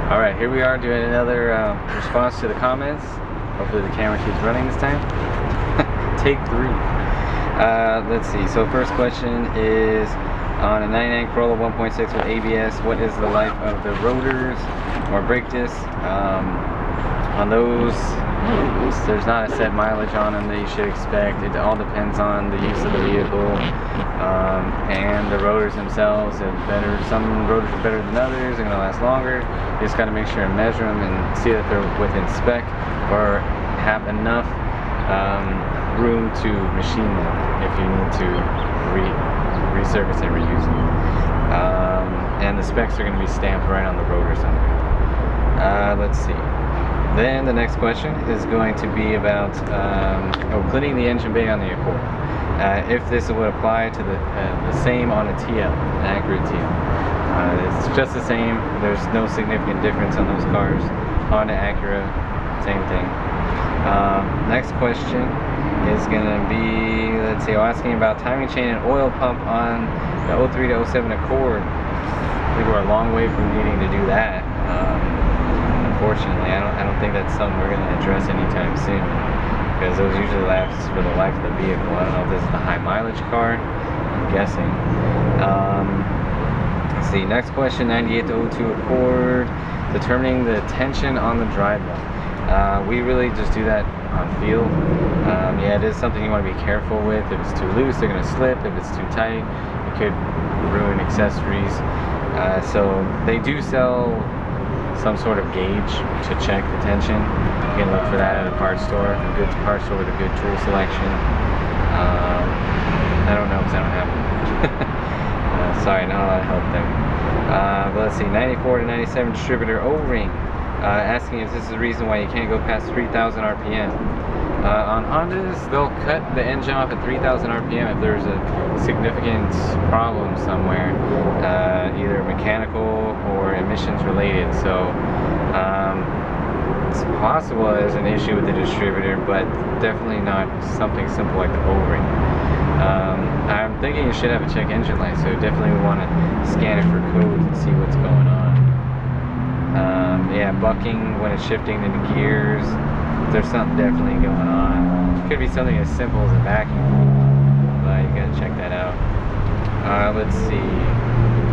Alright, here we are doing another response to the comments. Hopefully the camera keeps running this time. Take 3. Let's see, so first question is on a 99 Corolla 1.6 with ABS, what is the life of the rotors or brake discs? On those, there's not a set mileage on them that you should expect. It all depends on the use of the vehicle and the rotors themselves. Some rotors are better than others, they're going to last longer. You just got to make sure and measure them and see that they're within spec or have enough room to machine them if you need to resurface and reuse them. And the specs are going to be stamped right on the rotors on there. Let's see. Then the next question is going to be about cleaning the engine bay on the Accord. If this would apply to the same on a TL, an accurate TL. It's just the same. There's no significant difference on those cars. Honda, Acura, same thing. Next question is going to be, let's see, asking about timing chain and oil pump on the 03 to 07 Accord. I think we're a long way from needing to do that. Unfortunately, I don't think that's something we're going to address anytime soon, because those usually last for the life of the vehicle. I don't know if this is the high mileage car. I'm guessing. Let's see. Next question: 98 to 02 Accord. Determining the tension on the drive line. We really just do that on feel. Yeah, it is something you want to be careful with. If it's too loose, they're going to slip. If it's too tight, it could ruin accessories. So they do sell some sort of gauge to check the tension. You can look for that at a parts store, a good parts store with a good tool selection. I don't know because I don't have one. Sorry, not a lot of help there. But let's see, 94 to 97 distributor O-ring. Asking if this is the reason why you can't go past 3,000 RPM. On Hondas, they'll cut the engine off at 3,000 RPM if there's a significant problem somewhere, either mechanical or emissions related. So it's possible there's an issue with the distributor, but definitely not something simple like the O-ring. I'm thinking you should have a check engine light, so definitely we want to scan it for codes and see what's going on. Yeah, bucking when it's shifting into gears. There's something definitely going on. Could be something as simple as a vacuum, but you gotta check that out. Let's see.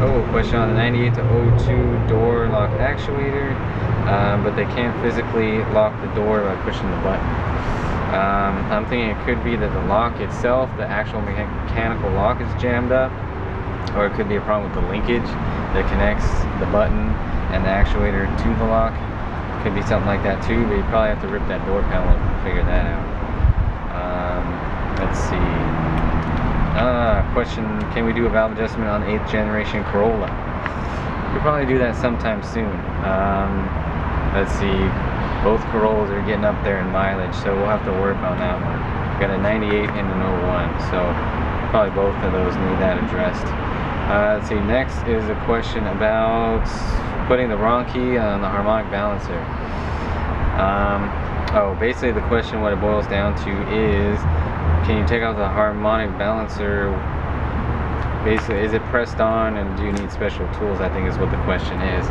Oh, question on the 98 to 02 door lock actuator, but they can't physically lock the door by pushing the button. I'm thinking it could be that the lock itself, the actual mechanical lock, is jammed up, or it could be a problem with the linkage that connects the button and the actuator to the lock. Could be something like that too, but you probably have to rip that door panel up and figure that out. Let's see. Question, can we do a valve adjustment on the 8th generation Corolla? We'll probably do that sometime soon. Let's see, both Corollas are getting up there in mileage, so we'll have to work on that one. We've got a 98 and an 01, so probably both of those need that addressed. Let's see, next is a question about putting the wrong key on the harmonic balancer. Basically the question, what it boils down to is, can you take out the harmonic balancer? Basically, is it pressed on and do you need special tools? I think is what the question is.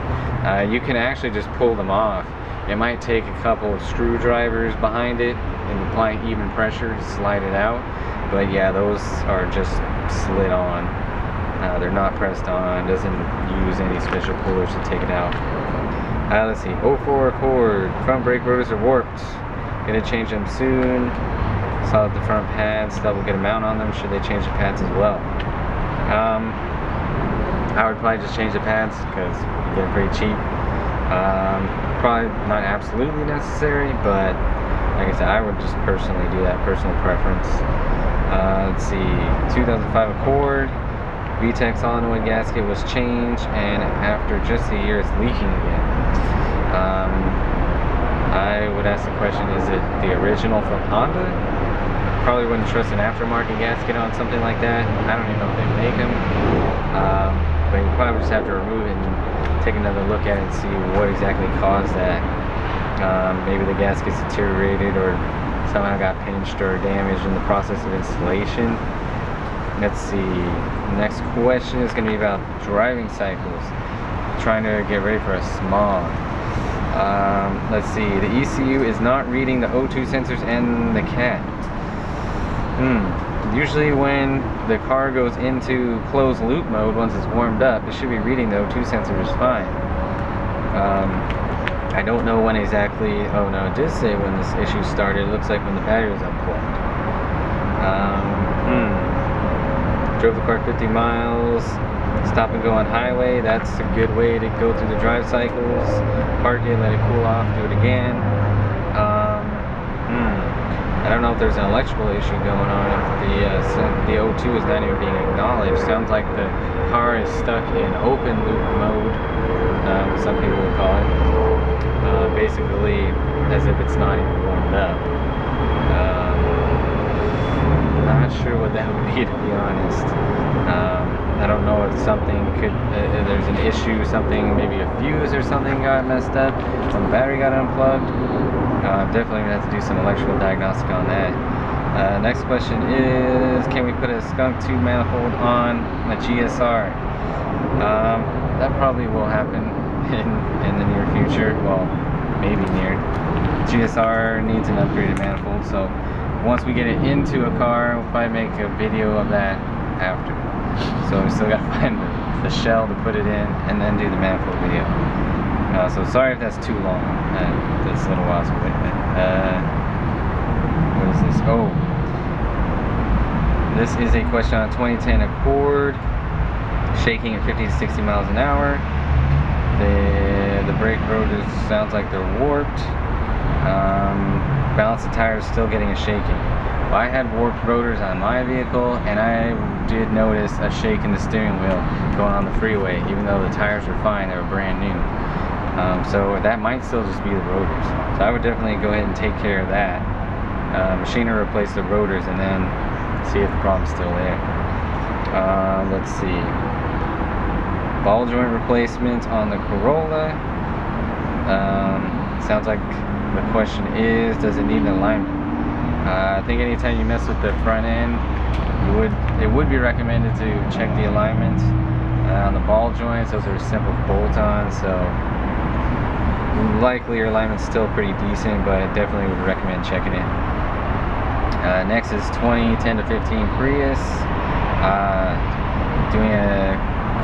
You can actually just pull them off. It might take a couple of screwdrivers behind it and applying even pressure to slide it out. But yeah, those are just slid on. They're not pressed on, doesn't use any special pullers to take it out. Let's see, 04 Accord, front brake rotors are warped. Gonna change them soon. Saw that the front pads, that will get a mount on them. Should they change the pads as well? I would probably just change the pads because they're pretty cheap. Probably not absolutely necessary, but like I said, I would just personally do that, personal preference. Let's see, 2005 Accord. VTEC solenoid gasket was changed, and after just a year it's leaking again. I would ask the question, is it the original from Honda? Probably wouldn't trust an aftermarket gasket on something like that. I don't even know if they make them. But you probably just have to remove it and take another look at it and see what exactly caused that. Maybe the gasket's deteriorated or somehow got pinched or damaged in the process of installation. Let's see, next question is going to be about driving cycles. Trying to get ready for a smog. Let's see, the ECU is not reading the O2 sensors and the cat. Usually when the car goes into closed loop mode, once it's warmed up, it should be reading the O2 sensors fine. I don't know when exactly. Oh no, it did say when this issue started. It looks like when the battery was unplugged. Drove the car 50 miles. Stop and go on highway. That's a good way to go through the drive cycles. Park it, let it cool off, do it again. I don't know if there's an electrical issue going on. If the O2 is not even being acknowledged. Sounds like the car is stuck in open loop mode. Some people would call it. Basically, as if it's not even warmed up. Not sure what that would be, to be honest. I don't know if something there's an issue, something, maybe a fuse or something got messed up when the battery got unplugged. Definitely gonna have to do some electrical diagnostic on that. Next question is, can we put a skunk tube manifold on a GSR? That probably will happen in the near future. Well, maybe near. GSR needs an upgraded manifold, so once we get it into a car, we'll probably make a video of that after. So we still gotta find the shell to put it in and then do the manifold video. So sorry if that's too long. This little while. So wait a minute. What is this? Oh, this is a question on 2010 Accord, shaking at 50 to 60 miles an hour. The brake rotors sounds like they're warped. Balance of tires still getting a shaking. Well, I had warped rotors on my vehicle, and I did notice a shake in the steering wheel going on the freeway, even though the tires were fine, they were brand new. So that might still just be the rotors. So I would definitely go ahead and take care of that. Machiner replace the rotors and then see if the problem's still there. Let's see. Ball joint replacement on the Corolla. Sounds like the question is, does it need an alignment? I think anytime you mess with the front end, it would be recommended to check the alignment on the ball joints. Those are simple bolt-ons, so likely your alignment's still pretty decent, but definitely would recommend checking it. Next is 2010 to 15 Prius. Doing a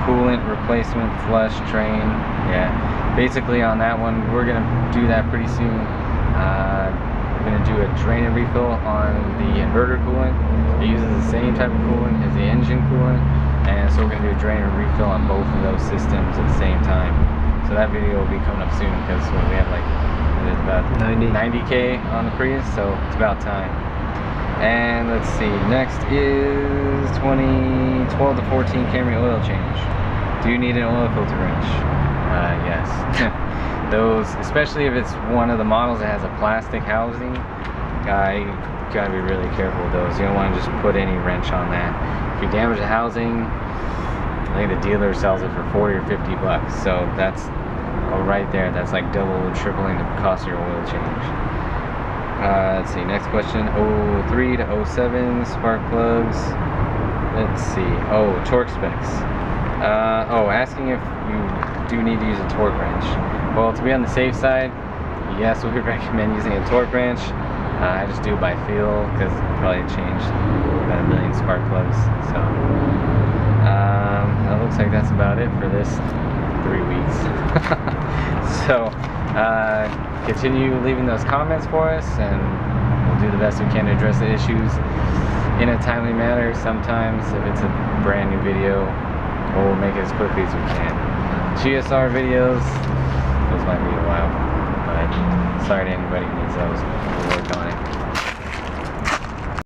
coolant replacement flush drain. Yeah, basically on that one, we're gonna do that pretty soon. We're going to do a drain and refill on the inverter coolant. It uses the same type of coolant as the engine coolant, and so we're going to do a drain and refill on both of those systems at the same time. So that video will be coming up soon because we have like, it is about 90K on the Prius, so it's about time. And let's see, next is 2012 to 14 Camry oil change. Do you need an oil filter wrench? Yes. Those, especially if it's one of the models that has a plastic housing, you gotta be really careful with those. You don't want to just put any wrench on that. If you damage the housing, I think the dealer sells it for 40 or 50 bucks. So that's right there. That's like double or tripling the cost of your oil change. Let's see, next question, 03 to 07 spark plugs. Let's see, torque specs. Asking if you do need to use a torque wrench. Well, to be on the safe side, yes, we would recommend using a torque wrench. I just do it by feel because probably changed about 1 million spark plugs. So it looks like that's about it for this 3 weeks. So continue leaving those comments for us, and we'll do the best we can to address the issues in a timely manner. Sometimes, if it's a brand new video, we'll make it as quickly as we can. GSR videos, those might be a while, but sorry to anybody who needs those. We'll work on it.